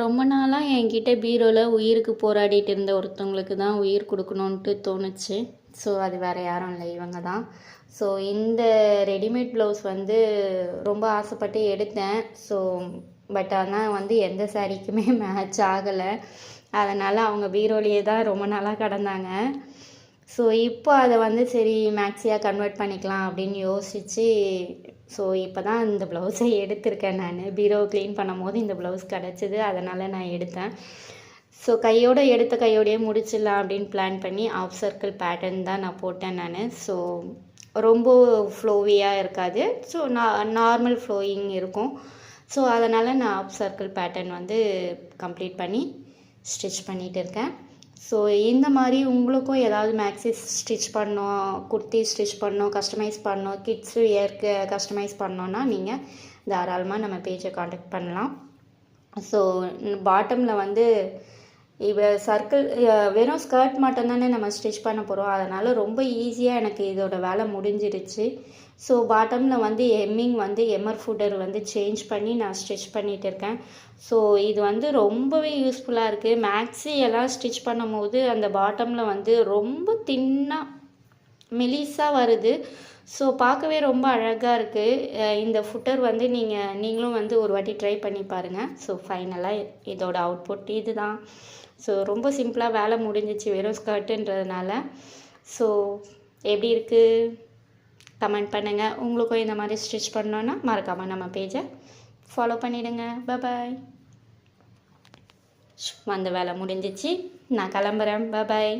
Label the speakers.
Speaker 1: ரொம்ப நாளாக என்கிட்ட பீரோவில் உயிருக்கு போராடிட்டு இருந்த ஒருத்தவங்களுக்கு தான் உயிர் கொடுக்கணுன்ட்டு தோணுச்சு. ஸோ அது வேறு யாரும் இல்லை, இவங்க தான். ஸோ இந்த ரெடிமேட் ப்ளவுஸ் வந்து ரொம்ப ஆசைப்பட்டு எடுத்தேன். ஸோ பட் ஆனால் வந்து எந்த சாரீக்குமே மேட்ச் ஆகலை. அதனால் அவங்க பீரோலேயே தான் ரொம்ப நாளாக கிடந்தாங்க. ஸோ இப்போ அதை வந்து சரி மேக்ஸியாக கன்வெர்ட் பண்ணிக்கலாம் அப்படின்னு யோசித்து ஸோ இப்போ தான் இந்த ப்ளவுஸை எடுத்திருக்கேன். நான் பீரோ க்ளீன் பண்ணும்போது இந்த ப்ளவுஸ் கிடச்சிது, அதனால் நான் எடுத்தேன். ஸோ எடுத்த கையோடையே முடிச்சிடலாம் அப்படின்னு பிளான் பண்ணி ஆஃப் சர்க்கிள் பேட்டர்ன் தான் நான் போட்டேன் நான். ஸோ ரொம்ப ஃப்ளோவியாக இருக்காது, ஸோ நார்மல் ஃப்ளோயிங் இருக்கும். ஸோ அதனால் நான் ஆஃப் சர்க்கிள் பேட்டர்ன் வந்து கம்ப்ளீட் பண்ணி ஸ்டிச் பண்ணிகிட்டு இருக்கேன். ஸோ இந்த மாதிரி உங்களுக்கும் ஏதாவது மேக்ஸி ஸ்டிச் பண்ணோம், குர்த்தி ஸ்டிச் பண்ணோம், கஸ்டமைஸ் பண்ணோம், கிட்ஸு வியர்க்கு கஸ்டமைஸ் பண்ணோன்னா நீங்கள் தாராளமாக நம்ம பேஜை காண்டாக்ட் பண்ணலாம். ஸோ பாட்டமில் வந்து இப்போ சர்க்கிள் வெறும் ஸ்கர்ட் மட்டும்தானே நம்ம ஸ்டிச் பண்ண போகிறோம், அதனால் ரொம்ப ஈஸியாக எனக்கு இதோட வேலை முடிஞ்சிருச்சு. ஸோ பாட்டமில் வந்து எம்மிங் வந்து எம்ஆர் ஃபுட்டர் வந்து சேஞ்ச் பண்ணி நான் ஸ்டிச் பண்ணிகிட்டு இருக்கேன். ஸோ இது வந்து ரொம்பவே யூஸ்ஃபுல்லாக இருக்குது. மேக்ஸி எல்லாம் ஸ்டிச் பண்ணும் போது அந்த பாட்டமில் வந்து ரொம்ப தின்னாக மெலிசாக வருது. ஸோ பார்க்கவே ரொம்ப அழகாக இருக்குது. இந்த ஃபுட்டர் வந்து நீங்களும் வந்து ஒரு வாட்டி ட்ரை பண்ணி பாருங்கள். ஸோ ஃபைனலாக இதோட அவுட்புட் இது தான். ஸோ ரொம்ப சிம்பிளாக வேலை முடிஞ்சிச்சு வெறும் ஸ்கர்ட்டுன்றதுனால. ஸோ எப்படி இருக்குது கமெண்ட் பண்ணுங்கள். உங்களுக்கும் இந்த மாதிரி ஸ்டிச் பண்ணோன்னா மறக்காமல் நம்ம பேஜை ஃபாலோ பண்ணிவிடுங்க. பாய். வந்த வேலை முடிஞ்சிச்சு, நான் கிளம்புறேன். பாய்.